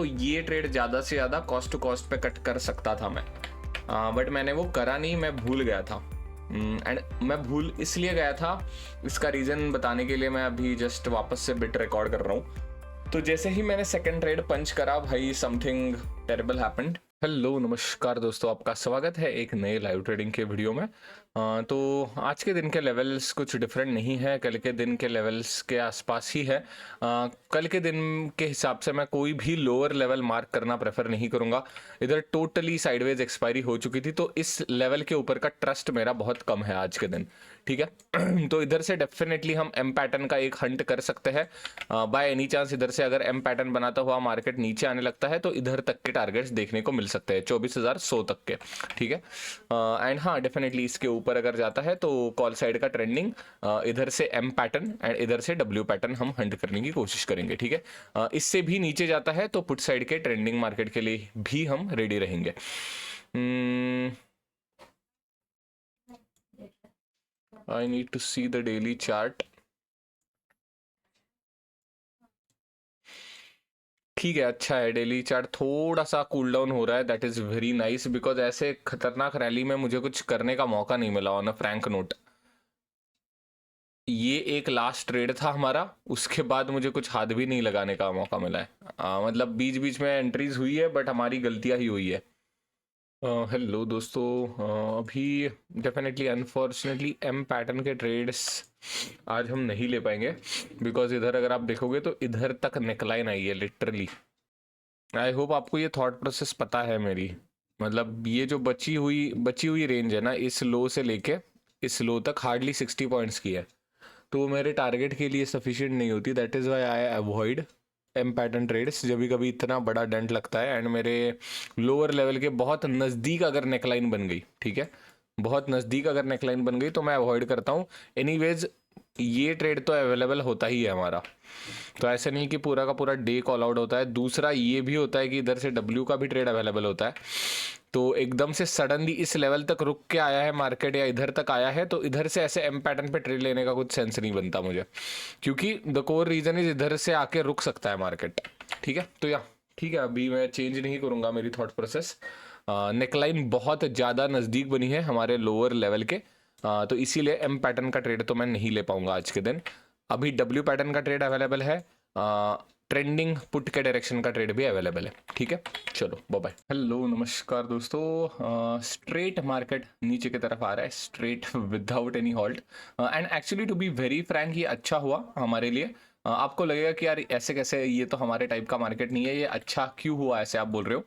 तो ये ट्रेड ज़्यादा से ज़्यादा कॉस्ट टू कॉस्ट पे कट कर सकता था मैं, बट मैंने वो करा नहीं, मैं भूल गया था। एंड मैं भूल इसलिए गया था, इसका रीज़न बताने के लिए मैं अभी जस्ट वापस से बिट रिकॉर्ड कर रहा हूँ। तो जैसे ही मैंने सेकंड ट्रेड पंच करा भाई, समथिंग टेरेबल हैपेंड। हेलो नमस्कार दोस्तों, आपका स्वागत है एक नए लाइव ट्रेडिंग के वीडियो में। तो आज के दिन के लेवल्स कुछ डिफरेंट नहीं है, कल के दिन के लेवल्स के आसपास ही है। कल के दिन के हिसाब से मैं कोई भी लोअर लेवल मार्क करना प्रेफर नहीं करूंगा। इधर टोटली साइडवेज एक्सपायरी हो चुकी थी, तो इस लेवल के ऊपर का ट्रस्ट मेरा बहुत कम है आज के दिन, ठीक है। तो इधर से डेफिनेटली हम एम पैटर्न का एक हंट कर सकते हैं। बाय एनी चांस इधर से अगर एम पैटर्न बनाता हुआ मार्केट नीचे आने लगता है तो इधर तक के टारगेट्स देखने को मिल सकते हैं, 24,100 तक के, ठीक है। एंड हाँ, डेफिनेटली इसके ऊपर अगर जाता है तो कॉल साइड का ट्रेंडिंग, इधर से एम पैटर्न एंड इधर से डब्ल्यू पैटर्न हम हंट करने की कोशिश करेंगे, ठीक है। इससे भी नीचे जाता है तो पुट साइड के ट्रेंडिंग मार्केट के लिए भी हम रेडी रहेंगे। I need to see the daily chart. ठीक है, अच्छा है, डेली चार्ट थोड़ा सा कूल डाउन हो रहा है, that is very nice, because ऐसे खतरनाक रैली में मुझे कुछ करने का मौका नहीं मिला ऑन अ फ्रैंक नोट। ये एक लास्ट ट्रेड था हमारा, उसके बाद मुझे कुछ हाथ भी नहीं लगाने का मौका मिला है। मतलब बीच बीच में एंट्रीज हुई है बट हमारी गलतियां ही हुई है। हेलो दोस्तों, अभी डेफिनेटली अनफॉर्चुनेटली एम पैटर्न के ट्रेड्स आज हम नहीं ले पाएंगे, बिकॉज इधर अगर आप देखोगे तो इधर तक नेकलाइन आई है लिटरली। आई होप आपको ये थॉट प्रोसेस पता है मेरी। मतलब ये जो बची हुई रेंज है ना, इस लो से लेके इस लो तक हार्डली 60 पॉइंट्स की है, तो वो मेरे टारगेट के लिए सफिशिएंट नहीं होती। That is why I avoid M pattern trades जब भी कभी इतना बड़ा डेंट लगता है एंड मेरे लोअर लेवल के बहुत नज़दीक अगर नेकलाइन बन गई, ठीक है, बहुत नज़दीक अगर नेकलाइन बन गई तो मैं अवॉइड करता हूँ। एनीवेज ये ट्रेड तो अवेलेबल होता ही है हमारा, तो ऐसे नहीं कि पूरा का पूरा डे कॉल आउट होता है। दूसरा ये भी होता है कि इधर से डब्ल्यू का भी ट्रेड अवेलेबल होता है, तो एकदम से सडनली इस लेवल तक रुक के आया है मार्केट या इधर तक आया है तो इधर से ऐसे एम पैटर्न पे ट्रेड लेने का कुछ सेंस नहीं बनता मुझे, क्योंकि द कोर रीजन इज इधर से आके रुक सकता है मार्केट, ठीक है। तो या ठीक है, अभी मैं चेंज नहीं करूंगा मेरी थॉट प्रोसेस। नेकलाइन बहुत ज़्यादा नज़दीक बनी है हमारे लोअर लेवल के, तो इसीलिए एम पैटर्न का ट्रेड तो मैं नहीं ले पाऊंगा आज के दिन। अभी डब्ल्यू पैटर्न का ट्रेड अवेलेबल है, ट्रेंडिंग पुट के डायरेक्शन का ट्रेड भी अवेलेबल है, ठीक है। चलो बाय बाय। हेलो नमस्कार दोस्तों, स्ट्रेट मार्केट नीचे की तरफ आ रहा है, straight without any halt. And actually to be very frank ये अच्छा हुआ हमारे लिए। आपको लगेगा कि यार ऐसे कैसे, ये तो हमारे टाइप का मार्केट नहीं है, ये अच्छा क्यों हुआ ऐसे आप बोल रहे हो।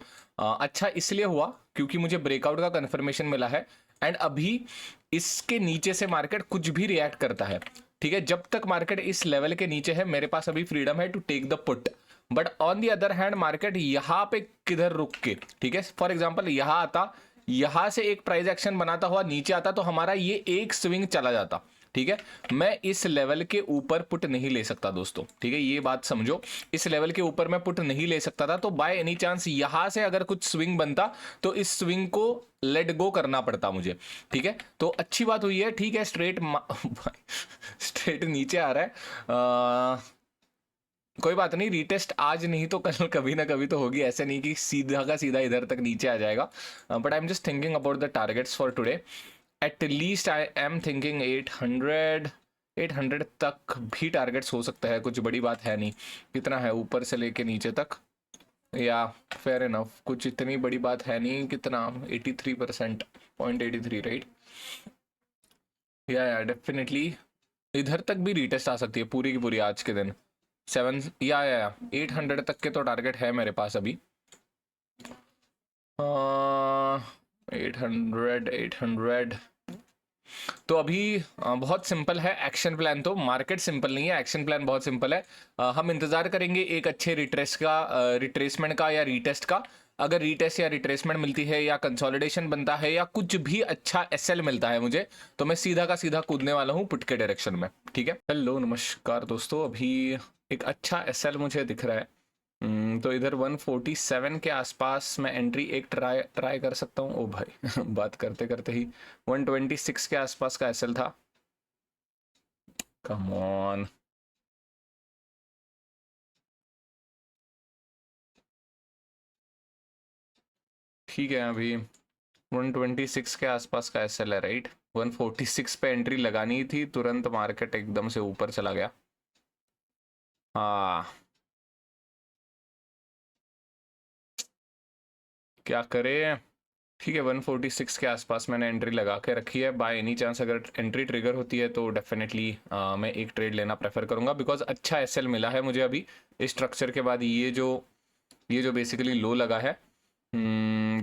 अच्छा इसलिए हुआ क्योंकि मुझे ब्रेकआउट का कंफर्मेशन मिला है एंड अभी इसके नीचे से मार्केट कुछ भी रिएक्ट करता है, ठीक है। जब तक मार्केट इस लेवल के नीचे है मेरे पास अभी फ्रीडम है to take the put, but on the other hand market यहां पे किधर रुक के, ठीक है, फॉर एग्जांपल यहां आता, यहां से एक प्राइस एक्शन बनाता हुआ नीचे आता तो हमारा ये एक स्विंग चला जाता, ठीक है। मैं इस लेवल के ऊपर पुट नहीं ले सकता दोस्तों, ठीक है, ये बात समझो। इस लेवल के ऊपर मैं पुट नहीं ले सकता था, तो बाय एनी चांस यहां से अगर कुछ स्विंग बनता तो इस स्विंग को लेट गो करना पड़ता मुझे, ठीक है। तो अच्छी बात हुई है, ठीक है, स्ट्रेट नीचे आ रहा है। कोई बात नहीं, रीटेस्ट आज नहीं तो कल कभी ना कभी तो होगी, ऐसे नहीं कि सीधा का सीधा इधर तक नीचे आ जाएगा। But I am just thinking about the targets for today. At least I am thinking 800 तक भी टारगेट्स हो सकता है, कुछ बड़ी बात है नहीं। कितना है ऊपर से लेके नीचे तक, या फेयर इनफ, कुछ इतनी बड़ी बात है नहीं। कितना, 83%, 0.83, राइट। या डेफिनेटली इधर तक भी रीटेस्ट आ सकती है पूरी की पूरी आज के दिन। 800 तक के तो टारगेट है मेरे पास अभी। 800 तो अभी बहुत सिंपल है एक्शन प्लान, तो मार्केट सिंपल नहीं है, एक्शन प्लान बहुत सिंपल है। हम इंतजार करेंगे एक अच्छे रिट्रेसमेंट का या रीटेस्ट का। अगर रीटेस्ट या रिट्रेसमेंट मिलती है या कंसोलिडेशन बनता है या कुछ भी अच्छा एसएल मिलता है मुझे, तो मैं सीधा का सीधा कूदने वाला हूँ पुट के डायरेक्शन में, ठीक है। हेलो नमस्कार दोस्तों, अभी एक अच्छा एसएल मुझे दिख रहा है। तो इधर 147 के आसपास मैं एंट्री एक ट्राई कर सकता हूँ। ओ भाई बात करते करते ही 126 के आसपास का एसएल था। कम ऑन, ठीक है, अभी 126 के आसपास का एसएल है, राइट। 146 पे एंट्री लगानी थी, तुरंत मार्केट एकदम से ऊपर चला गया। हाँ, क्या करें। ठीक है, 146 के आसपास मैंने एंट्री लगा के रखी है। बाय एनी चांस अगर एंट्री ट्रिगर होती है तो डेफिनेटली मैं एक ट्रेड लेना प्रेफर करूंगा, बिकॉज अच्छा एसएल मिला है मुझे अभी इस स्ट्रक्चर के बाद। ये जो बेसिकली लो लगा है,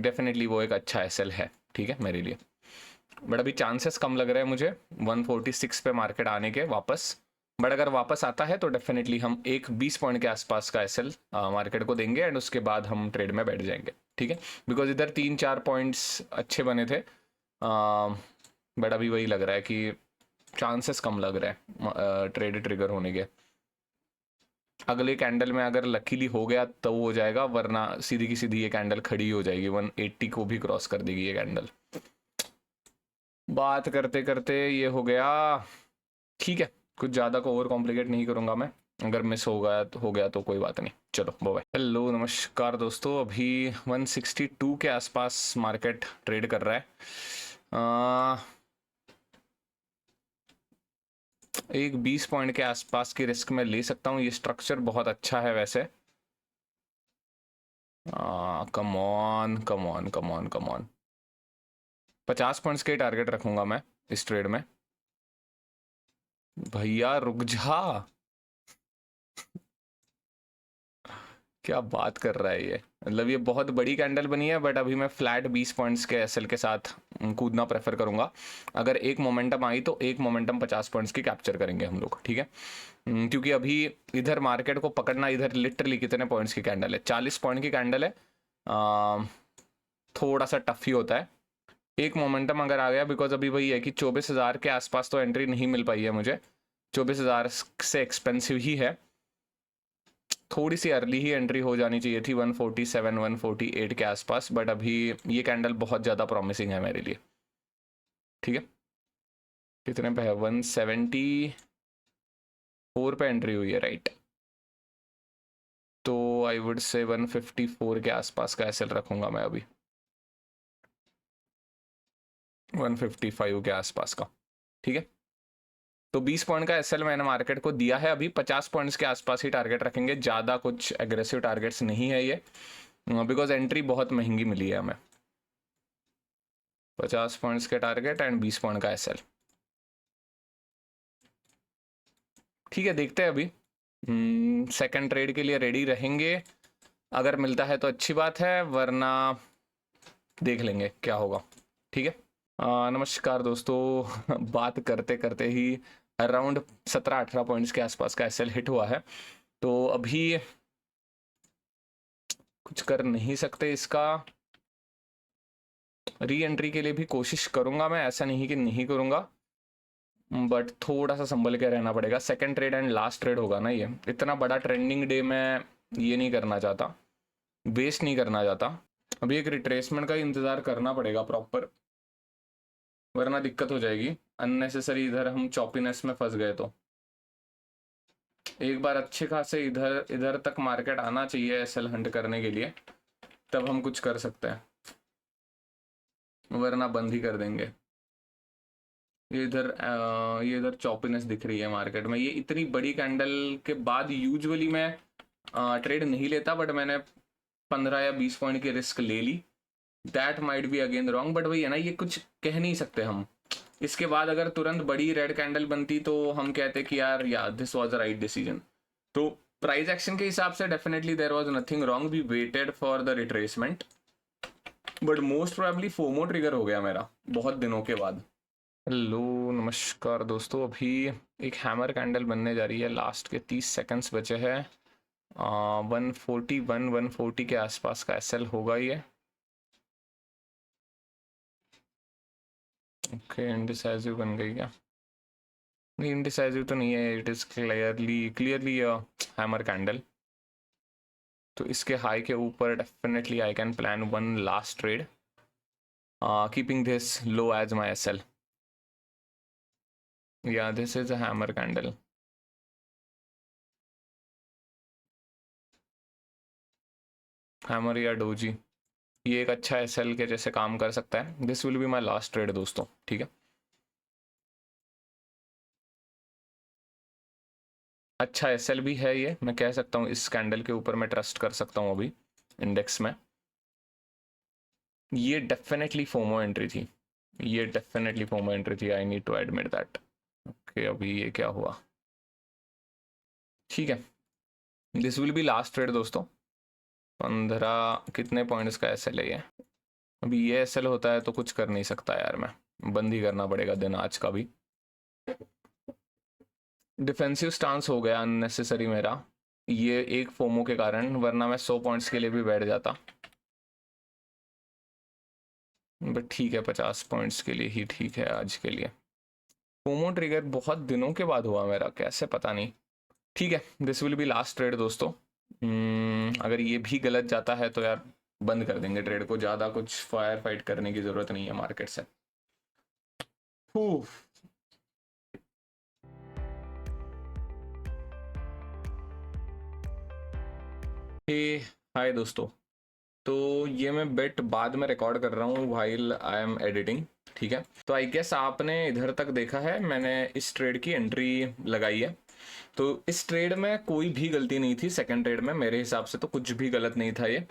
डेफिनेटली वो एक अच्छा एसएल है, ठीक है, मेरे लिए। बट अभी चांसेस कम लग रहे हैं मुझे 146 पे मार्केट आने के वापस। बट अगर वापस आता है तो डेफिनेटली हम एक 20 पॉइंट के आसपास का एसएल मार्केट को देंगे एंड उसके बाद हम ट्रेड में बैठ जाएंगे, ठीक है। बिकॉज इधर 3-4 पॉइंट्स अच्छे बने थे, बट अभी वही लग रहा है कि चांसेस कम लग रहे हैं ट्रेड ट्रिगर होने के। अगले कैंडल में अगर लकीली हो गया तो वो हो जाएगा, वरना सीधी की सीधी ये कैंडल खड़ी हो जाएगी, 180 को भी क्रॉस कर देगी ये कैंडल। बात करते करते ये हो गया, ठीक है। कुछ ज़्यादा को ओवर कॉम्प्लिकेट नहीं करूंगा मैं, अगर मिस हो गया तो कोई बात नहीं। चलो बाय। हेलो नमस्कार दोस्तों, अभी 162 के आसपास मार्केट ट्रेड कर रहा है। एक 20 पॉइंट के आसपास की रिस्क मैं ले सकता हूँ, ये स्ट्रक्चर बहुत अच्छा है वैसे। Come on come on come on come on, 50 points के टारगेट रखूंगा मैं इस ट्रेड में। भैया रुक जा, क्या बात कर रहा है ये। मतलब ये बहुत बड़ी कैंडल बनी है, बट अभी मैं फ्लैट 20 पॉइंट्स के एसएल के साथ कूदना प्रेफर करूंगा। अगर एक मोमेंटम आई तो एक मोमेंटम 50 पॉइंट्स की कैप्चर करेंगे हम लोग, ठीक है। क्योंकि अभी इधर मार्केट को पकड़ना, इधर लिटरली कितने पॉइंट्स की कैंडल है, 40 पॉइंट की कैंडल है। थोड़ा सा टफ ही होता है एक मोमेंटम अगर आ गया, बिकॉज अभी वही है कि 24,000 के आसपास तो एंट्री नहीं मिल पाई है मुझे, 24,000 से एक्सपेंसिव ही है। थोड़ी सी अर्ली ही एंट्री हो जानी चाहिए थी 147 148 के आसपास, बट अभी ये कैंडल बहुत ज़्यादा प्रॉमिसिंग है मेरे लिए, ठीक है। कितने पे है, 174 पे एंट्री हुई है, राइट। तो आई वुड से 154 के आसपास का एसएल रखूंगा मैं अभी, 155 के आसपास का, ठीक है। तो 20 पॉइंट का एसएल मैंने मार्केट को दिया है, अभी 50 पॉइंट्स के आसपास ही टारगेट रखेंगे, ज़्यादा कुछ एग्रेसिव टारगेट्स नहीं है ये, बिकॉज एंट्री बहुत महंगी मिली है हमें। 50 पॉइंट्स के टारगेट एंड 20 पॉइंट का एसएल, ठीक है। देखते हैं अभी, सेकंड ट्रेड के लिए रेडी रहेंगे। अगर मिलता है तो अच्छी बात है, वरना देख लेंगे क्या होगा, ठीक है। नमस्कार दोस्तों, बात करते करते ही अराउंड 17-18 पॉइंट्स के आसपास का एसएल हिट हुआ है, तो अभी कुछ कर नहीं सकते इसका। री एंट्री के लिए भी कोशिश करूंगा मैं, ऐसा नहीं कि नहीं करूंगा, बट थोड़ा सा संभल के रहना पड़ेगा। Second trade and last trade होगा ना ये, इतना बड़ा ट्रेंडिंग डे मैं ये नहीं करना चाहता, वेस्ट नहीं करना चाहता। अभी एक रिट्रेसमेंट का इंतजार करना पड़ेगा प्रॉपर, वरना दिक्कत हो जाएगी अननेसेसरी, इधर हम चॉपीनेस में फंस गए तो। एक बार अच्छे खासे इधर इधर तक मार्केट आना चाहिए एसएल हंट करने के लिए, तब हम कुछ कर सकते हैं, वरना बंद ही कर देंगे। ये इधर चॉपीनेस दिख रही है मार्केट में, ये इतनी बड़ी कैंडल के बाद यूजुअली मैं ट्रेड नहीं लेता, बट मैंने 15 या 20 पॉइंट की रिस्क ले ली। That might be again wrong, but वही है ना, ये कुछ कह नहीं सकते हम। इसके बाद अगर तुरंत बड़ी रेड कैंडल बनती तो हम कहते कि यार this was a right decision. तो प्राइस एक्शन के हिसाब से definitely there was nothing wrong, we waited for the retracement, but most probably FOMO trigger हो गया मेरा बहुत दिनों के बाद। हेलो नमस्कार दोस्तों, अभी एक हैमर कैंडल बनने जा रही है, लास्ट के 30 सेकंड्स बचे हैं। 141 140 के आसपास का एसएल होगा ये। ओके, इंडिसाइजिव बन गई क्या? नहीं, इंडिसाइजिव तो नहीं है, it is clearly hammer candle. तो इसके हाई के ऊपर definitely I can plan one last trade, keeping this low as my SL. Yeah, this is a hammer candle. Hammer या डोजी, ये एक अच्छा एसएल के जैसे काम कर सकता है। This will be my last trade दोस्तों, ठीक है। अच्छा एसएल भी है ये, मैं कह सकता हूँ इस कैंडल के ऊपर मैं ट्रस्ट कर सकता हूँ अभी इंडेक्स में। ये डेफिनेटली फोमो एंट्री थी, ये डेफिनेटली फोमो एंट्री थी, I need to admit that. Okay अभी ये क्या हुआ, ठीक है। This will be last trade दोस्तों। 15 कितने पॉइंट्स का एसएल है ये? अभी ये एसएल होता है तो कुछ कर नहीं सकता यार, मैं बंद ही करना पड़ेगा दिन आज का भी। डिफेंसिव स्टांस हो गया अननेसेसरी मेरा, ये एक फोमो के कारण, वरना मैं 100 पॉइंट्स के लिए भी बैठ जाता। बट ठीक है, 50 पॉइंट्स के लिए ही ठीक है आज के लिए। फोमो ट्रिगर बहुत दिनों के बाद हुआ मेरा, कैसे पता नहीं। ठीक है, this will be last trade दोस्तों। अगर ये भी गलत जाता है तो यार बंद कर देंगे ट्रेड को, ज़्यादा कुछ फायर फाइट करने की ज़रूरत नहीं है मार्केट से। हाय दोस्तों, तो ये मैं बेट बाद में रिकॉर्ड कर रहा हूँ व्हाइल आई एम एडिटिंग, ठीक है। तो आई गेस आपने इधर तक देखा है, मैंने इस ट्रेड की एंट्री लगाई है। तो इस ट्रेड में कोई भी गलती नहीं थी, सेकंड ट्रेड में मेरे हिसाब से तो कुछ भी गलत नहीं था। ये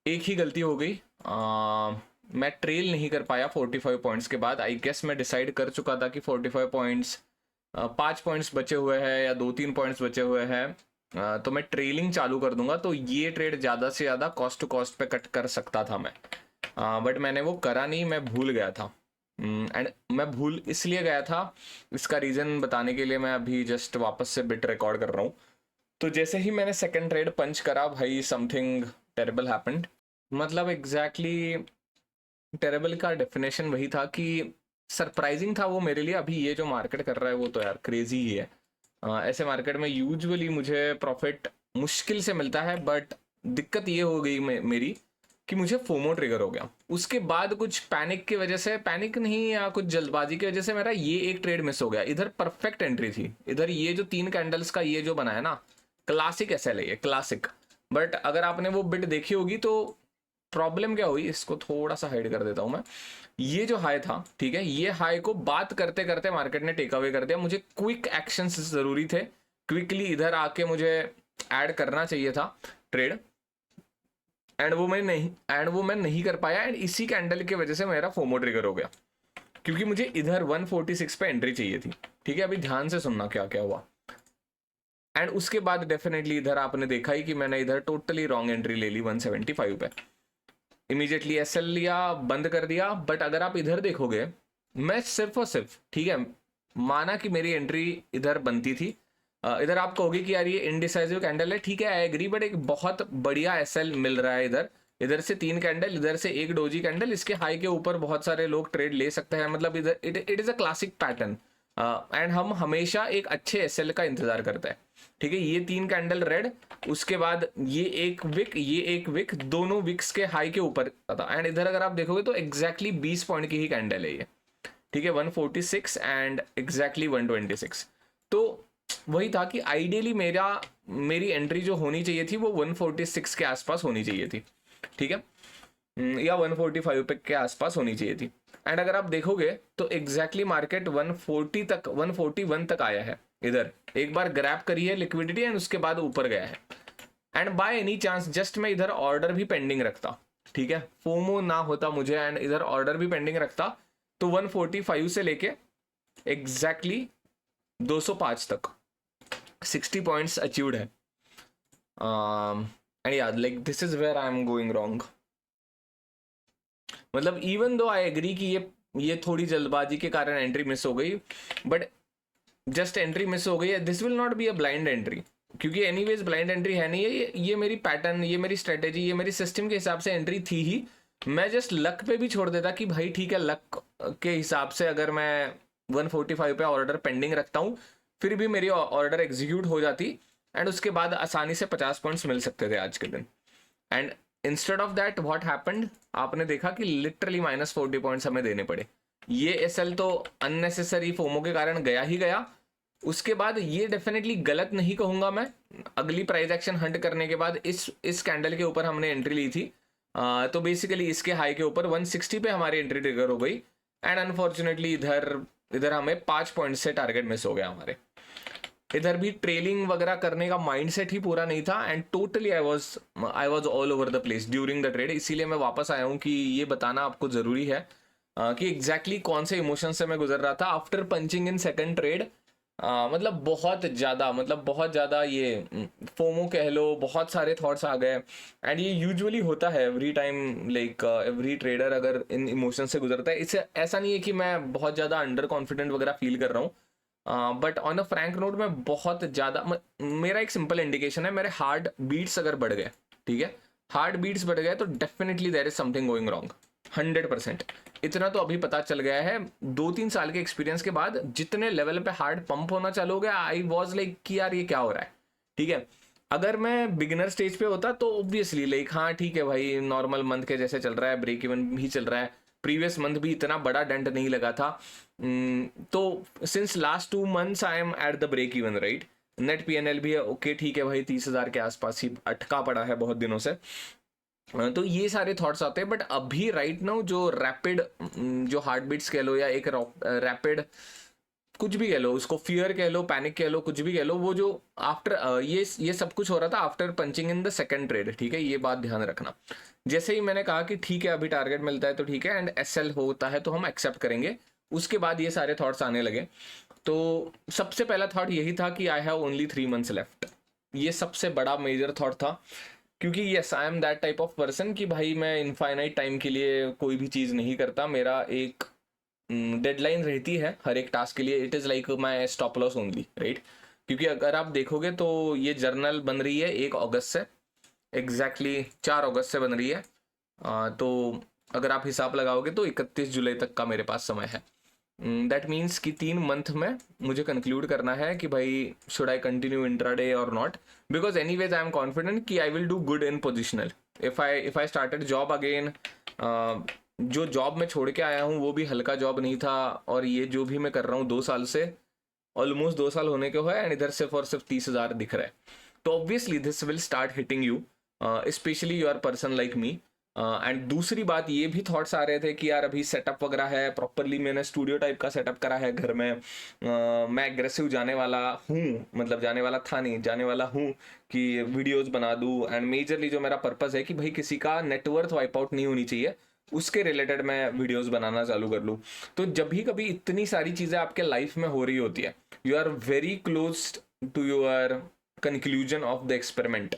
एक ही गलती हो गई, मैं ट्रेल नहीं कर पाया 45 पॉइंट्स के बाद। आई गेस मैं डिसाइड कर चुका था कि 45 पॉइंट्स 5 पॉइंट्स बचे हुए हैं या 2-3 पॉइंट्स बचे हुए हैं, तो मैं ट्रेलिंग चालू कर दूंगा, तो ये ट्रेड ज़्यादा से ज़्यादा कॉस्ट टू कॉस्ट पे कट कर सकता था मैं। बट मैंने वो करा नहीं, मैं भूल गया था। एंड मैं भूल इसलिए गया था, इसका रीज़न बताने के लिए मैं अभी जस्ट वापस से बिट रिकॉर्ड कर रहा हूँ। तो जैसे ही मैंने सेकंड ट्रेड पंच करा भाई, समथिंग टेरेबल हैपेंड। मतलब एग्जैक्टली टेरेबल का डेफिनेशन वही था कि सरप्राइजिंग था वो मेरे लिए। अभी ये जो मार्केट कर रहा है वो तो यार क्रेजी ही है। ऐसे मार्केट में यूजुअली मुझे प्रॉफिट मुश्किल से मिलता है, बट दिक्कत ये हो गई मेरी कि मुझे फोमो ट्रिगर हो गया। उसके बाद कुछ पैनिक की वजह से, पैनिक नहीं या कुछ जल्दबाजी की वजह से मेरा ये एक ट्रेड मिस हो गया। इधर परफेक्ट एंट्री थी, इधर ये जो 3 कैंडल्स का ये जो बना है ना, क्लासिक एसएल है ये, क्लासिक। बट अगर आपने वो बिट देखी होगी तो प्रॉब्लम क्या हुई, इसको थोड़ा सा हाइड कर देता हूं मैं। ये जो हाई था, ठीक है, ये हाई को बात करते करते मार्केट ने टेक अवे कर दिया। मुझे क्विक एक्शंस जरूरी थे, क्विकली इधर आके मुझे ऐड करना चाहिए था ट्रेड, एंड वो मैं नहीं कर पाया। एंड इसी कैंडल की वजह से मेरा फोमो ट्रिगर हो गया, क्योंकि मुझे इधर 146 पे एंट्री चाहिए थी, ठीक है। अभी ध्यान से सुनना क्या क्या हुआ। एंड उसके बाद डेफिनेटली इधर आपने देखा ही कि मैंने इधर टोटली रॉन्ग एंट्री ले ली 175 पे, इमीडिएटली एसएल लिया, बंद कर दिया। बट अगर आप इधर देखोगे, मैं सिर्फ और सिर्फ, ठीक है, माना कि मेरी एंट्री इधर बनती थी। इधर आप कहोगे कि यार ये इनडिसाइसिव कैंडल है, ठीक है, आई एग्री, बट एक बहुत बढ़िया एसएल मिल रहा है इधर। इधर से 3 कैंडल, इधर से एक डोजी कैंडल, इसके हाई के ऊपर बहुत सारे लोग ट्रेड ले सकते हैं। मतलब इधर it is a classic pattern, and हम हमेशा एक अच्छे एसएल का इंतजार करते हैं, ठीक है। ये 3 कैंडल रेड, उसके बाद ये एक विक, दोनों विक्स के हाई के ऊपर था। एंड इधर अगर आप देखोगे तो एग्जैक्टली 20 पॉइंट की ही कैंडल है ये, ठीक है, 146 एंड एग्जैक्टली 126। तो वही था कि आइडियली मेरी एंट्री जो होनी चाहिए थी वो 146 के आसपास होनी चाहिए थी, ठीक है, या 145 पे के आसपास होनी चाहिए थी। एंड अगर आप देखोगे तो एग्जैक्टली मार्केट 140 तक, 141 तक आया है। इधर एक बार ग्रैब करी है लिक्विडिटी एंड उसके बाद ऊपर गया है। And by any chance just मैं इधर ऑर्डर भी पेंडिंग रखता, ठीक है, फोमो ना होता मुझे एंड इधर ऑर्डर भी पेंडिंग रखता, तो 145 से लेके एग्जैक्टली 205 तक 60 पॉइंट्स अचीव्ड है। एंड यार like this is where I am going wrong. मतलब इवन दो आई एग्री कि ये थोड़ी जल्दबाजी के कारण एंट्री मिस हो गई, बट जस्ट एंट्री मिस हो गई है, this will not be a blind entry, क्योंकि एनीवेज ब्लाइंड एंट्री है नहीं है। ये मेरी पैटर्न, ये मेरी स्ट्रेटेजी, ये मेरी सिस्टम के हिसाब से एंट्री थी ही। मैं जस्ट लक पे भी छोड़ देता कि भाई ठीक है, लक के हिसाब से अगर मैं 145 पे ऑर्डर पेंडिंग रखता हूँ, फिर भी मेरी ऑर्डर एग्जीक्यूट हो जाती एंड उसके बाद आसानी से 50 पॉइंट्स मिल सकते थे आज के दिन। And instead of that what happened, आपने देखा कि लिटरली -40 पॉइंट्स हमें देने पड़े। ये एसएल तो अननेसेसरी फोमो के कारण गया ही गया। उसके बाद ये डेफिनेटली गलत नहीं कहूंगा मैं, अगली प्राइस एक्शन हंट करने के बाद इस कैंडल के ऊपर हमने एंट्री ली थी, तो बेसिकली इसके हाई के ऊपर 160 पे हमारी एंट्री ट्रिगर हो गई एंड अनफॉर्चुनेटली इधर इधर हमें 5 पॉइंट से टारगेट मिस हो गया हमारे। इधर भी ट्रेलिंग वगैरह करने का माइंडसेट ही पूरा नहीं था and totally I was all over the place during the trade. इसीलिए मैं वापस आया हूँ कि ये बताना आपको जरूरी है कि एग्जैक्टली कौन से इमोशन से मैं गुजर रहा था after punching in second trade. मतलब बहुत ज़्यादा ये फोमो कह लो, बहुत सारे थॉट्स आ गए एंड ये यूजुअली होता है every time, like every trader अगर इन इमोशन से गुजरता है। इससे ऐसा नहीं है कि मैं बहुत ज़्यादा अंडर कॉन्फिडेंट वगैरह फील कर रहा हूँ, but on a Frank note मैं बहुत ज़्यादा मेरा एक सिंपल इंडिकेशन है, मेरे हार्ट बीट्स अगर बढ़ गए, ठीक है, हार्ट बीट्स बढ़ गए तो definitely there is something going wrong 100%। इतना तो अभी पता चल गया है 2-3 साल के एक्सपीरियंस के बाद। जितने लेवल पे हार्ट पंप होना चालू हो गया, आई वॉज लाइक कि यार ये क्या हो रहा है, ठीक है। अगर मैं बिगिनर स्टेज पे होता तो ऑब्वियसली लाइक हाँ ठीक है भाई, नॉर्मल मंथ के जैसे चल रहा है, ब्रेक इवन ही चल रहा है, प्रीवियस मंथ भी इतना बड़ा डेंट नहीं लगा था। तो since last 2 months I am at the break even, right. Net PNL भी है, ओके ठीक है भाई, 30,000 के आसपास ही अटका पड़ा है बहुत दिनों से। तो ये सारे थॉट्स आते हैं, बट अभी राइट नाउ जो रैपिड जो हार्ट बीट्स कह लो या एक रैपिड कुछ भी कह लो, उसको फियर कह लो, पैनिक कह लो, कुछ भी कह लो, वो जो आफ्टर ये सब कुछ हो रहा था after punching in the second trade, ठीक है, ये बात ध्यान रखना। जैसे ही मैंने कहा कि ठीक है अभी टारगेट मिलता है तो ठीक है एंड एसएल होता है तो हम एक्सेप्ट करेंगे, उसके बाद ये सारे थॉट्स आने लगे। तो सबसे पहला थॉट यही था कि I have only 3 months left. ये सबसे बड़ा मेजर थॉट था, क्योंकि yes I am that type of person कि भाई मैं इनफाइनाइट टाइम के लिए कोई भी चीज़ नहीं करता। मेरा एक डेडलाइन रहती है हर एक टास्क के लिए, it is like my stop loss only, right. क्योंकि अगर आप देखोगे तो ये जर्नल बन रही है 1 अगस्त से, एग्जैक्टली 4 अगस्त से बन रही है। तो अगर आप हिसाब लगाओगे तो 31 जुलाई तक का मेरे पास समय है। दैट मीन्स कि 3 मंथ में मुझे कंक्लूड करना है कि भाई शुड आई कंटिन्यू इंट्राडे और not, because anyways I am confident कि I will do good in positional. If I started job again, जो जॉब में छोड़ के आया हूँ वो भी हल्का जॉब नहीं था, और ये जो भी मैं कर रहा हूँ 2 साल से, ऑलमोस्ट 2 साल होने के हुए एंड इधर सिर्फ और सिर्फ 30,000 दिख रहा है, तो obviously this will start hitting you, specially you are person like me. And दूसरी बात ये भी थॉट्स आ रहे थे कि यार अभी सेटअप वगैरह है, प्रॉपरली मैंने स्टूडियो टाइप का सेटअप करा है घर में, मैं एग्रेसिव जाने वाला हूँ, मतलब जाने वाला था नहीं, जाने वाला हूँ कि वीडियोस बना दूँ। एंड मेजरली जो मेरा पर्पस है कि भाई किसी का नेटवर्थ वाइप आउट नहीं होनी चाहिए, उसके रिलेटेड मैं वीडियोस बनाना चालू कर लूँ। तो जब भी कभी इतनी सारी चीज़ें आपके लाइफ में हो रही होती है, you are very close to your conclusion of the experiment,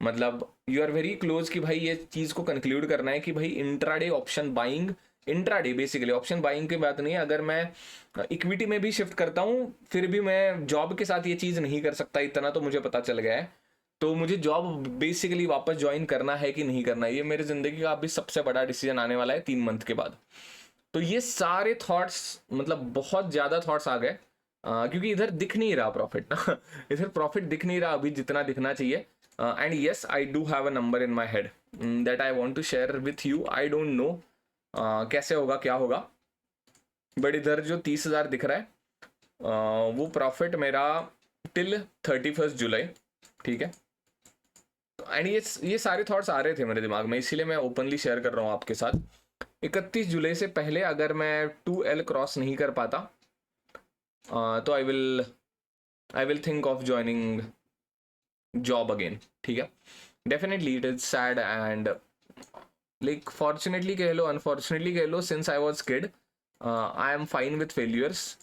मतलब यू आर वेरी क्लोज कि भाई ये चीज़ को कंक्लूड करना है कि भाई intraday option buying, intraday basically option buying की बात नहीं है, अगर मैं इक्विटी में भी शिफ्ट करता हूँ फिर भी मैं जॉब के साथ ये चीज़ नहीं कर सकता, इतना तो मुझे पता चल गया है। तो मुझे जॉब बेसिकली वापस ज्वाइन करना है कि नहीं करना है, ये मेरी जिंदगी का अभी सबसे बड़ा डिसीजन आने वाला है 3 मंथ के बाद। तो ये सारे थॉट्स, मतलब बहुत ज़्यादा थॉट्स आ गए, क्योंकि इधर दिख नहीं रहा प्रॉफिट ना इधर प्रॉफिट दिख नहीं रहा अभी जितना दिखना चाहिए। And yes I do have a number in my head that I want to share with you. I don't know कैसे होगा क्या होगा, बट इधर जो 30,000 दिख रहा है वो प्रॉफिट मेरा टिल 31 जुलाई, ठीक है। एंड ये सारे थॉट्स आ रहे थे मेरे दिमाग में, इसीलिए मैं ओपनली शेयर कर रहा हूँ आपके साथ। 31 जुलाई से पहले अगर मैं 2L क्रॉस नहीं कर पाता तो I will think of joining job again, ठीक है। Definitely it is sad and like fortunately कह लो अनफॉर्चुनेटली कह लो, since I was kid I am fine with failures,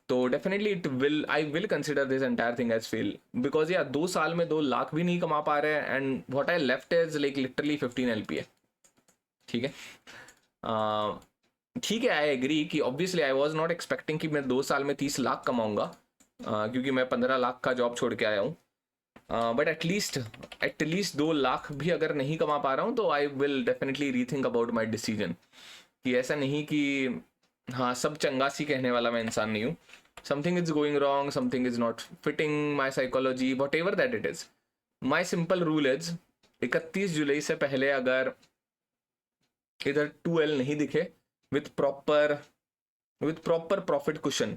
तो definitely I will consider this entire thing as fail, because यार 2 साल में 2 लाख भी नहीं कमा पा रहे हैं and what I left is like literally 15 LPA, ठीक है। ठीक है, आई एग्री कि obviously I was not expecting कि मैं 2 साल में 30 लाख कमाऊंगा, क्योंकि मैं 15 लाख का जॉब छोड़ के आया हूँ, बट एटलीस्ट 2 लाख भी अगर नहीं कमा पा रहा हूँ तो I will definitely rethink about my decision. कि ऐसा नहीं कि हाँ सब चंगासी कहने वाला मैं इंसान नहीं हूँ, something is going wrong, something is not fitting my psychology, what ever that it is. My simple rule is 31 जुलाई से पहले अगर इधर 2L नहीं दिखे विथ प्रॉपर प्रॉफिट कुशन,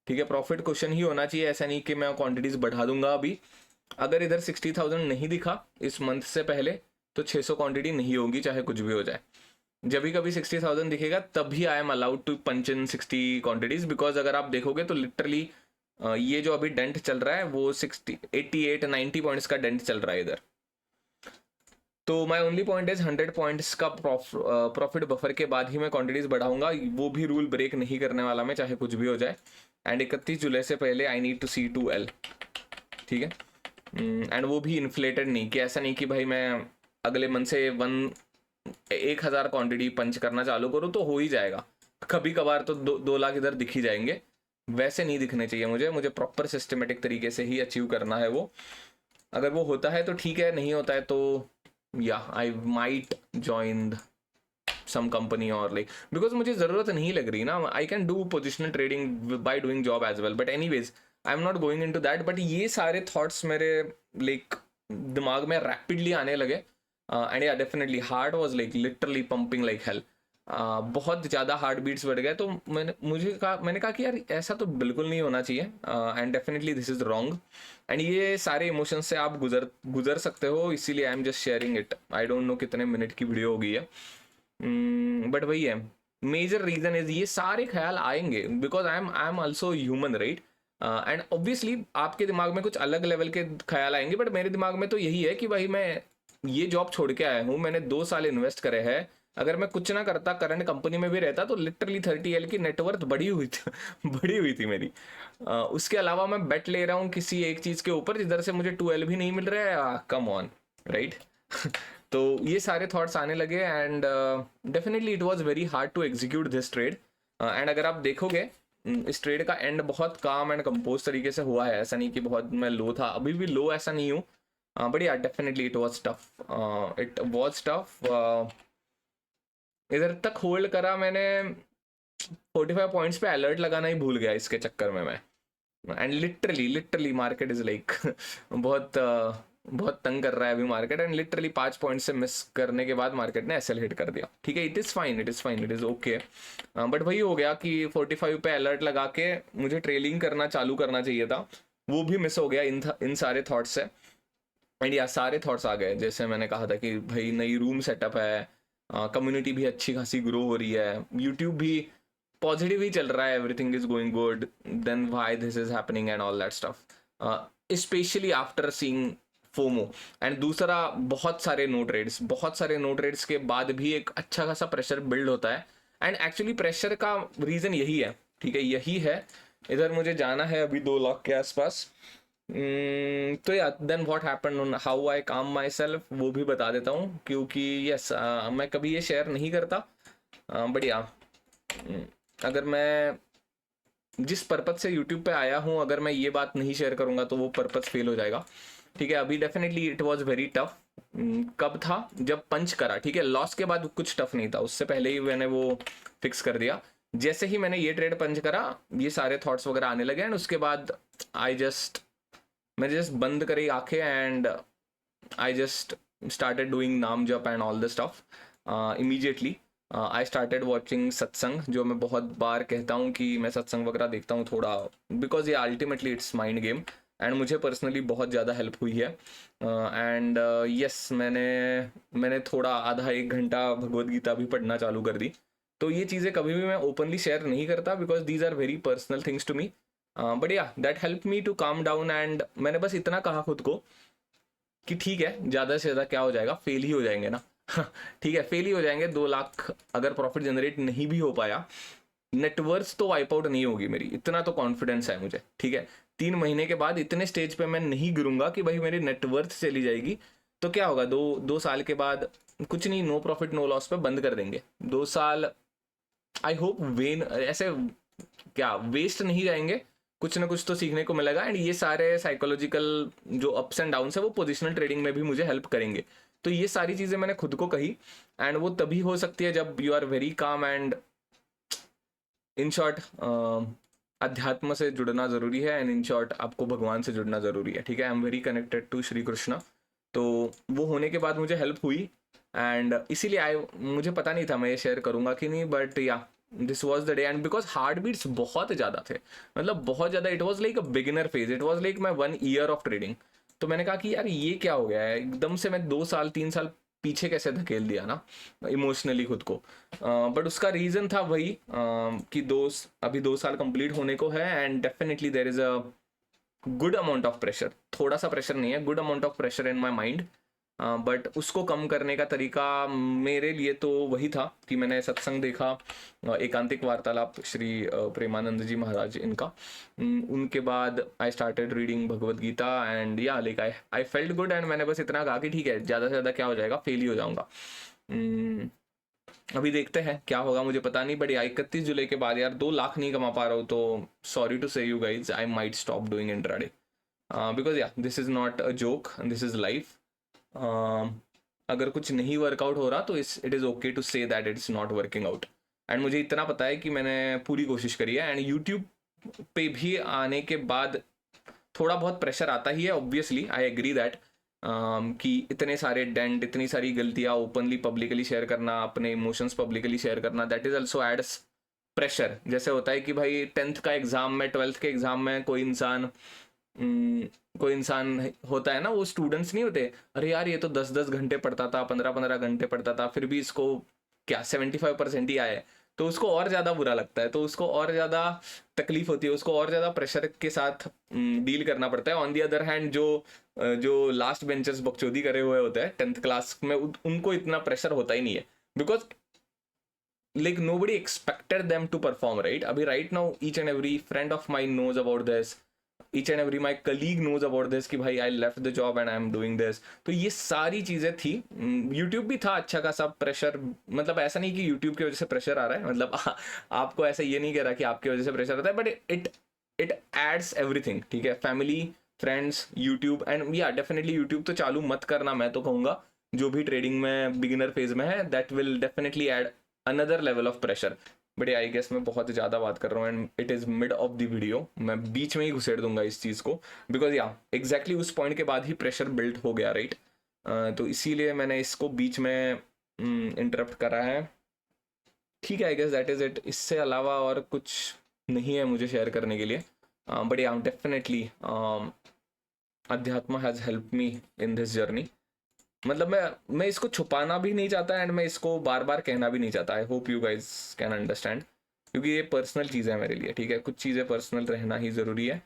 ठीक है, प्रॉफिट कुशन ही होना चाहिए, ऐसा नहीं कि मैं क्वांटिटीज बढ़ा दूंगा अभी। अगर इधर 60,000 नहीं दिखा इस मंथ से पहले तो 600 क्वांटिटी नहीं होगी, चाहे कुछ भी हो जाए। जब भी कभी 60,000 दिखेगा तभी I am allowed to punch in 60 quantities, because अगर आप देखोगे तो लिटरली ये जो अभी डेंट चल रहा है वो 60 88 90 पॉइंट्स का डेंट चल रहा है इधर। तो my only point is 100 points का प्रॉफिट बफर के बाद ही मैं क्वांटिटीज बढ़ाऊंगा, वो भी रूल ब्रेक नहीं करने वाला मैं, चाहे कुछ भी हो जाए। एंड 31 जुलाई से पहले I need to see two L, ठीक है। एंड वो भी इन्फ्लेटेड नहीं, कि ऐसा नहीं कि भाई मैं अगले मंथ से 1000 क्वांटिटी पंच करना चालू करूँ तो हो ही जाएगा, कभी कभार तो 2 लाख इधर दिख ही जाएंगे, वैसे नहीं दिखने चाहिए मुझे प्रॉपर सिस्टमेटिक तरीके से ही अचीव करना है वो। अगर वो होता है तो ठीक है, नहीं होता है तो yeah I might join some company और लाइक, बिकॉज मुझे जरूरत नहीं लग रही ना। I can do positional trading by doing job as well, but anyways I am not going into that. But ये सारे थॉट्स मेरे लाइक दिमाग में रैपिडली आने लगे, एंड या definitely heart was like literally pumping like hell. बहुत ज़्यादा हार्ट बीट्स बढ़ गए, तो मैंने कहा कि यार ऐसा तो बिल्कुल नहीं होना चाहिए, and definitely this is wrong. And ये सारे इमोशंस से आप गुजर सकते हो, इसीलिए I am just sharing it. I don't no कितने मिनट की वीडियो हो गई है, बट वही है, मेजर रीज़न इज ये सारे ख्याल आएंगे because I am also human, right. And obviously आपके दिमाग में कुछ अलग लेवल के ख्याल आएंगे, बट मेरे दिमाग में तो यही है कि भाई मैं ये जॉब छोड़ के आया हूँ, मैंने 2 साल इन्वेस्ट करे हैं, अगर मैं कुछ ना करता करंट कंपनी में भी रहता तो लिटरली 30L की नेटवर्थ बढ़ी हुई थी मेरी। उसके अलावा मैं बेट ले रहा हूँ किसी एक चीज़ के ऊपर जिधर से मुझे 2L भी नहीं मिल रहा है, कम ऑन, राइट। तो ये सारे थॉट्स आने लगे, and definitely it was very hard to execute this trade. And अगर आप देखोगे इस ट्रेड का एंड बहुत काम एंड कंपोज तरीके से हुआ है, ऐसा नहीं कि बहुत मैं लो था, अभी भी लो ऐसा नहीं हूँ, बट या डेफिनेटली इट वाज टफ। इधर तक होल्ड करा मैंने, 45 पॉइंट्स पे अलर्ट लगाना ही भूल गया इसके चक्कर में मैं, and literally market is like बहुत तंग कर रहा है अभी मार्केट, एंड लिटरली 5 पॉइंट से मिस करने के बाद मार्केट ने एसएल हिट कर दिया, ठीक है। It is fine, it is okay, but वही हो गया कि 45 पे अलर्ट लगा के मुझे ट्रेलिंग करना चालू करना चाहिए था, वो भी मिस हो गया इन सारे थॉट्स से। एंड या सारे थॉट्स आ गए, जैसे मैंने कहा था कि भाई नई रूम सेटअप है, कम्युनिटी भी अच्छी खासी ग्रो हो रही है, यूट्यूब भी पॉजिटिव ही चल रहा है, everything is going good, then why this is happening and all that stuff, specially after seeing FOMO. And दूसरा बहुत सारे नो ट्रेड्स के बाद भी एक अच्छा खासा प्रेशर बिल्ड होता है, एंड एक्चुअली प्रेशर का रीज़न यही है, ठीक है, यही है। इधर मुझे जाना है अभी 2 लाख के आसपास, तो yeah then what happened, how I calm my self, वो भी बता देता हूँ, क्योंकि यस मैं कभी ये शेयर नहीं करता, बट या अगर मैं जिस पर्पज से यूट्यूब पे आया हूँ अगर मैं ये बात नहीं शेयर करूँगा तो वो पर्पज फेल हो जाएगा, ठीक है। अभी definitely it was very tough, कब था जब पंच करा, ठीक है, लॉस के बाद कुछ टफ नहीं था, उससे पहले ही मैंने वो फिक्स कर दिया। जैसे ही मैंने ये ट्रेड पंच करा ये सारे थॉट्स वगैरह आने लगे, एंड उसके बाद मैंने जस्ट बंद करी आंखें, and I just started doing नाम जप and all the stuff. Immediately I started watching सत्संग, जो मैं बहुत बार कहता हूँ कि मैं सत्संग वगैरह देखता हूँ थोड़ा, बिकॉज ये ultimately it's mind game, and मुझे पर्सनली बहुत ज़्यादा हेल्प हुई है। एंड यस मैंने थोड़ा आधा 1 घंटा भगवद गीता भी पढ़ना चालू कर दी। तो ये चीज़ें कभी भी मैं ओपनली शेयर नहीं करता, because these are very personal things to me, but yeah that help me to calm down. And मैंने बस इतना कहा खुद को कि ठीक है, ज़्यादा से ज़्यादा क्या हो जाएगा, फेल ही हो जाएंगे ना ठीक है, फेल ही हो जाएंगे। 2 लाख अगर प्रॉफिट जनरेट नहीं भी हो पाया, नेटवर्थ तो वाइप आउट नहीं होगी मेरी, इतना तो कॉन्फिडेंस है मुझे, ठीक है। 3 महीने के बाद इतने स्टेज पे मैं नहीं गिरूंगा कि भाई मेरी नेटवर्थ चली जाएगी, तो क्या होगा, 2 साल के बाद कुछ नहीं, नो प्रॉफिट नो लॉस पे बंद कर देंगे 2 साल। आई होप ऐसे क्या वेस्ट नहीं जाएंगे, कुछ ना कुछ तो सीखने को मिलेगा। एंड ये सारे साइकोलॉजिकल जो अप्स एंड डाउन्स है वो पोजिशनल ट्रेडिंग में भी मुझे हेल्प करेंगे। तो ये सारी चीज़ें मैंने खुद को कही, एंड वो तभी हो सकती है जब you are very calm, and in short अध्यात्म से जुड़ना ज़रूरी है, एंड इन शॉर्ट आपको भगवान से जुड़ना ज़रूरी है, ठीक है। I am very connected to Shri Krishna, तो वो होने के बाद मुझे हेल्प हुई, एंड इसीलिए मुझे पता नहीं था मैं ये शेयर करूँगा कि नहीं, but yeah this was the day. And because heartbeats बहुत ज़्यादा थे, मतलब बहुत ज़्यादा, it was like a beginner phase, it was like my 1 year of trading. तो मैंने कहा कि यार ये क्या हो गया है, एकदम से मैं 2 साल 3 साल पीछे कैसे धकेल दिया ना इमोशनली खुद को। बट उसका रीज़न था वही कि अभी 2 साल कंप्लीट होने को है, and definitely there is a good amount of pressure, थोड़ा सा प्रेशर नहीं है, good amount of pressure in my mind. But उसको कम करने का तरीका मेरे लिए तो वही था कि मैंने सत्संग देखा, एकांतिक वार्तालाप श्री प्रेमानंद जी महाराज इनका। उनके बाद I started reading Bhagavad Gita, and yeah like I felt good, and मैंने बस इतना कहा कि ठीक है, ज़्यादा से ज़्यादा क्या हो जाएगा, फेल ही हो जाऊंगा। अभी देखते हैं क्या होगा, मुझे पता नहीं, बट 31 जुलाई के बाद यार 2 लाख नहीं कमा पा रहा हूँ तो sorry to say you guys, I might stop doing intraday, because yeah this is not a joke, this is life. अगर कुछ नहीं वर्कआउट हो रहा तो it is okay to say that it's not working out. And मुझे इतना पता है कि मैंने पूरी कोशिश करी है, एंड यूट्यूब पे भी आने के बाद थोड़ा बहुत प्रेशर आता ही है, ऑब्वियसली आई एग्री दैट, कि इतने सारे डेंट, इतनी सारी गलतियां ओपनली पब्लिकली शेयर करना, अपने इमोशंस पब्लिकली शेयर करना, that is also adds pressure. जैसे होता है कि भाई 10th का एग्जाम में, 12th के एग्जाम में कोई इंसान होता है ना, वो स्टूडेंट्स नहीं होते, अरे यार ये तो 10-10 घंटे पढ़ता था, 15-15 घंटे पढ़ता था, फिर भी इसको क्या 75% ही आए, तो उसको और ज़्यादा बुरा लगता है, तो उसको और ज़्यादा तकलीफ होती है, उसको और ज़्यादा प्रेशर के साथ डील करना पड़ता है। ऑन दी अदर हैंड जो लास्ट बेंचर्स बकचोदी करे हुए होते हैं 10th क्लास में, उनको इतना प्रेशर होता ही नहीं है, because like nobody expected them to perform, right? अभी right now each and every friend of mine knows about this, each and every my colleague knows about this कि भाई I left the job and I am doing this। तो ये सारी चीज़ें थी। YouTube भी था अच्छा खासा प्रेशर, मतलब ऐसा नहीं कि YouTube की वजह से प्रेशर आ रहा है, मतलब आपको ऐसा ये नहीं कह रहा कि आपकी वजह से प्रेशर आता है, बट इट एड्स एवरीथिंग, ठीक है, फैमिली, फ्रेंड्स, यूट्यूब, एंड या डेफिनेटली यूट्यूब तो चालू मत करना, मैं तो कहूँगा जो भी ट्रेडिंग में बिगिनर फेज में है, that will definitely add another level of pressure. But I guess मैं बहुत ज़्यादा बात कर रहा हूँ, and it is mid of the video, मैं बीच में ही घुसेड़ दूंगा इस चीज़ को, बिकॉज या एग्जैक्टली उस पॉइंट के बाद ही प्रेशर बिल्ड हो गया, राइट? तो इसीलिए मैंने इसको बीच में इंटरप्ट करा है, ठीक है, I guess that is it. इससे अलावा और कुछ नहीं है मुझे शेयर करने के लिए, बट या डेफिनेटली अध्यात्म has help me in this journey. मतलब मैं इसको छुपाना भी नहीं चाहता, एंड मैं इसको बार बार कहना भी नहीं चाहता। I hope you guys can understand, क्योंकि ये पर्सनल चीज़ है मेरे लिए, ठीक है, कुछ चीज़ें पर्सनल रहना ही ज़रूरी है।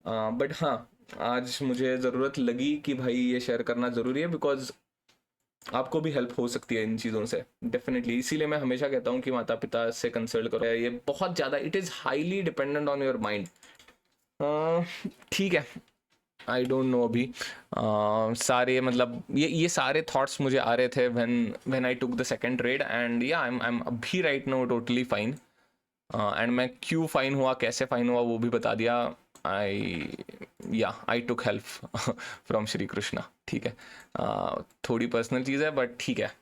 बट हाँ, आज मुझे ज़रूरत लगी कि भाई ये शेयर करना ज़रूरी है, बिकॉज आपको भी हेल्प हो सकती है इन चीज़ों से, डेफिनेटली। इसीलिए मैं हमेशा कहता हूँ कि माता पिता से कंसल्ट करो, ये बहुत ज़्यादा, it is highly dependent on your mind, ठीक है। आई डोंट नो अभी सारे मतलब ये सारे थॉट्स मुझे आ रहे थे when I took the second trade, and yeah I am अभी right now totally fine. And मैं क्यों फाइन हुआ, कैसे फाइन हुआ, वो भी बता दिया। आई टुक हेल्प फ्रॉम श्री कृष्णा, ठीक है। थोड़ी पर्सनल चीज़ है, बट ठीक है।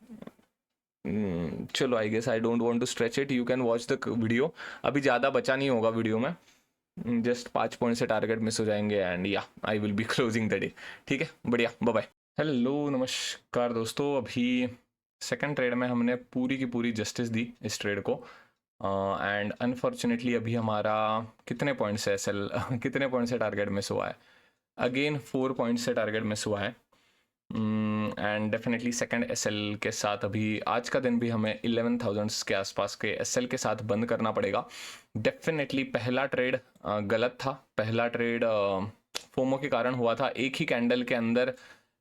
चलो, I guess I don't want to stretch it, you can watch the video. अभी ज़्यादा बचा नहीं होगा वीडियो में, जस्ट 5 पॉइंट से टारगेट मिस हो जाएंगे, and yeah I will be closing the day, ठीक है, बढ़िया, बाय बाय। हेलो, नमस्कार दोस्तों। अभी सेकंड ट्रेड में हमने पूरी की पूरी जस्टिस दी इस ट्रेड को, एंड अनफॉर्चुनेटली अभी हमारा कितने पॉइंट से एसएल कितने पॉइंट से टारगेट मिस हुआ है, अगेन 4 पॉइंट से टारगेट मिस हुआ है, एंड डेफिनेटली सेकंड एसएल के साथ अभी आज का दिन भी हमें 11,000 के आसपास के एसएल के साथ बंद करना पड़ेगा। डेफिनेटली पहला ट्रेड गलत था, पहला ट्रेड फोमो के कारण हुआ था, एक ही कैंडल के अंदर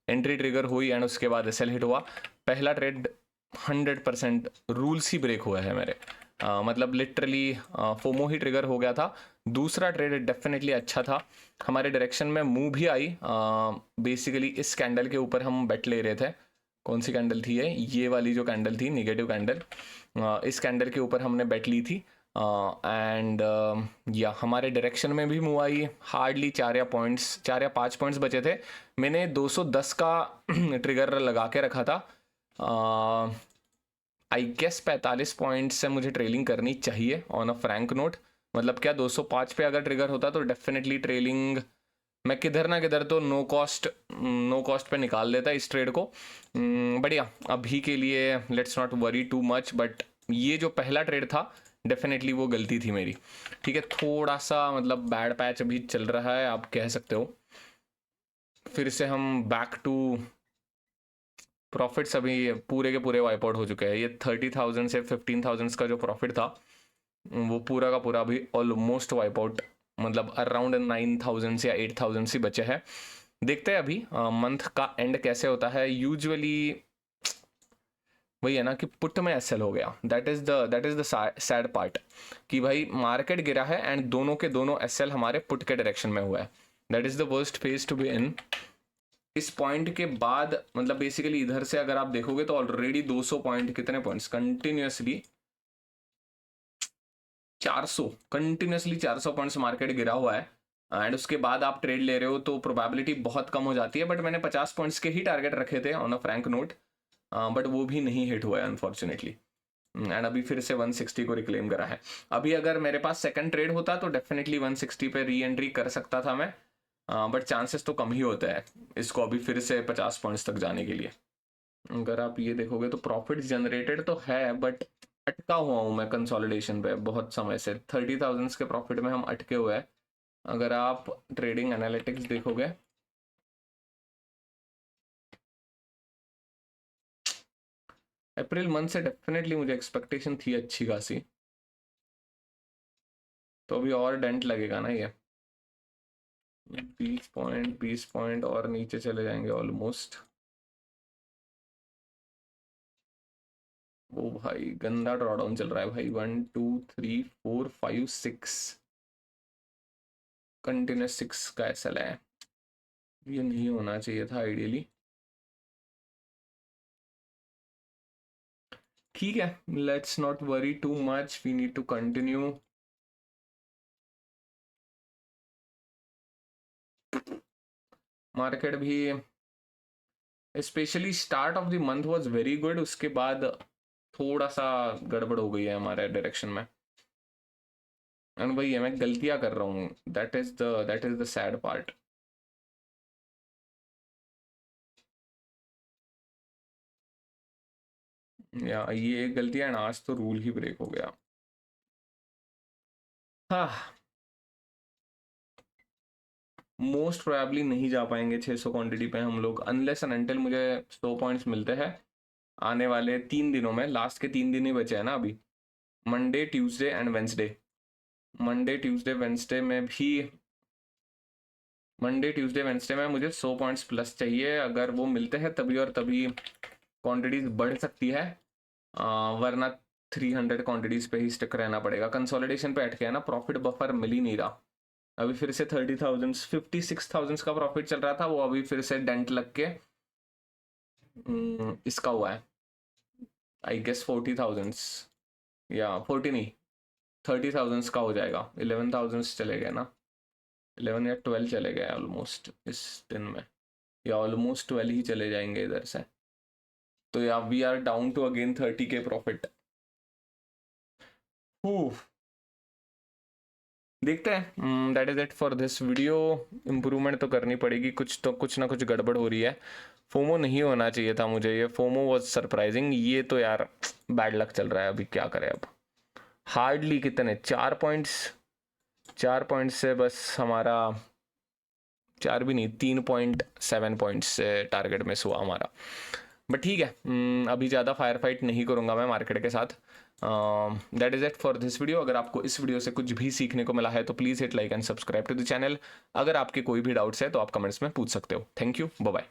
एंट्री ट्रिगर हुई एंड उसके बाद एसएल हिट हुआ। पहला ट्रेड 100% रूल्स ही ब्रेक हुआ है मेरे, मतलब लिटरली फोमो ही ट्रिगर हो गया था। दूसरा ट्रेड डेफिनेटली अच्छा था, हमारे डायरेक्शन में मूव भी आई। बेसिकली इस कैंडल के ऊपर हम बेट ले रहे थे, कौन सी कैंडल थी ये वाली जो कैंडल थी, नेगेटिव कैंडल, इस कैंडल के ऊपर हमने बेट ली थी, एंड या हमारे डायरेक्शन में भी मूव आई। हार्डली 4 या 5 पॉइंट्स बचे थे, मैंने 210 का ट्रिगर लगा के रखा था। आई गेस 45 पॉइंट्स से मुझे ट्रेलिंग करनी चाहिए ऑन अ फ्रैंक नोट, मतलब क्या 205 पे अगर ट्रिगर होता तो डेफिनेटली ट्रेलिंग मैं किधर ना किधर तो नो कॉस्ट पे निकाल देता इस ट्रेड को। बढ़िया, अभी के लिए let's not worry too much, but ये जो पहला ट्रेड था डेफिनेटली वो गलती थी मेरी, ठीक है। थोड़ा सा मतलब बैड पैच अभी चल रहा है, आप कह सकते हो। फिर से हम बैक टू प्रॉफिट्स अभी पूरे के पूरे वाइप आउट हो चुके हैं। ये 30,000 से 15,000 का जो प्रॉफिट था वो पूरा का पूरा अभी ऑलमोस्ट वाइप आउट, मतलब अराउंड 9,000 या 8,000 से बचे हैं। देखते हैं अभी मंथ का एंड कैसे होता है। यूजुअली वही है ना कि पुट में एसएल हो गया, that is the sad part कि भाई मार्केट गिरा है एंड दोनों के दोनों एसएल हमारे पुट के डायरेक्शन में हुआ है। That is the worst phase to be in. इस पॉइंट के बाद मतलब बेसिकली इधर से अगर आप देखोगे तो ऑलरेडी 200 पॉइंट, कितने points continuously 400, continuously 400 points market गिरा हुआ है एंड उसके बाद आप ट्रेड ले रहे हो तो प्रोबेबिलिटी बहुत कम हो जाती है। बट मैंने 50 पॉइंट्स के ही टारगेट रखे थे on a Frank note, but वो भी नहीं हिट हुआ है अनफॉर्चुनेटली एंड अभी फिर से 160 को रिक्लेम करा है। अभी अगर मेरे पास सेकंड ट्रेड होता तो डेफिनेटली 160 पे री एंट्री कर सकता था मैं, बट चांसेस तो कम ही होते हैं इसको अभी फिर से 50 पॉइंट्स तक जाने के लिए। अगर आप ये देखोगे तो प्रॉफिट जनरेटेड तो है बट अटका हुआ हूँ मैं कंसोलिडेशन पे बहुत समय से। 30,000 के प्रॉफिट में हम अटके हुए हैं। अगर आप ट्रेडिंग एनालिटिक्स देखोगे अप्रैल मंथ से डेफिनेटली मुझे एक्सपेक्टेशन थी अच्छी खासी, तो अभी और डेंट लगेगा ना ये 20 पॉइंट और नीचे चले जाएंगे ऑलमोस्ट। वो भाई गंदा ड्रॉडाउन चल रहा है भाई, 1 2 3 4 5 6 कंटिन्यूस 6 का एसएल है। ये नहीं होना चाहिए था आइडियली। ठीक है, let's not worry too much, we need to continue. Market भी specially start of the month was very good, उसके बाद थोड़ा सा गड़बड़ हो गई है हमारे डायरेक्शन में एंड वही है, मैं गलतियां कर रहा हूँ। That is the sad part. या ये एक गलती है, आज तो रूल ही ब्रेक हो गया। हाँ, मोस्ट प्रोबेबली नहीं जा पाएंगे 600 क्वांटिटी पे हम लोग, अनलेस एंड अनटिल मुझे 100 पॉइंट्स मिलते हैं आने वाले 3 दिनों में। लास्ट के 3 दिन ही बचे हैं ना अभी, Monday Tuesday and Wednesday. Monday Tuesday Wednesday में मुझे 100 पॉइंट्स प्लस चाहिए। अगर वो मिलते हैं तभी और तभी क्वांटिटीज बढ़ सकती है, वरना 300 क्वांटिटीज पे ही स्टिक रहना पड़ेगा। कंसोलिडेशन पे अटके है ना, प्रॉफिट बफर मिल ही नहीं रहा। अभी फिर से 30,000 56,000 का प्रॉफिट चल रहा था, वो अभी फिर से डेंट लग के इसका हुआ है आई गेस 40,000 या 40 नहीं 30,000 का हो जाएगा। 11,000 चले गए ना, 11 या 12 चले गए ऑलमोस्ट इस दिन में, या ऑलमोस्ट 12 ही चले जाएंगे इधर से। तो yeah we are down to again 30 के प्रॉफिट। देखते हैं। That is it for this video. Improvement तो करनी पड़ेगी, कुछ ना कुछ गड़बड़ हो रही है। फोमो नहीं होना चाहिए था मुझे, ये फोमो वाज सरप्राइजिंग। ये तो यार बैड लक चल रहा है, अभी क्या करें। अब हार्डली कितने 4 पॉइंट्स से बस हमारा 4 भी नहीं 3.7 पॉइंट्स से टारगेट मिस हुआ हमारा। बट ठीक है, अभी ज़्यादा फायर फाइट नहीं करूँगा मैं मार्केट के साथ। That is it for this video. अगर आपको इस वीडियो से कुछ भी सीखने को मिला है तो please hit like and subscribe to the channel. अगर आपके कोई भी डाउट्स है तो आप कमेंट्स में पूछ सकते हो। Thank you, bye bye.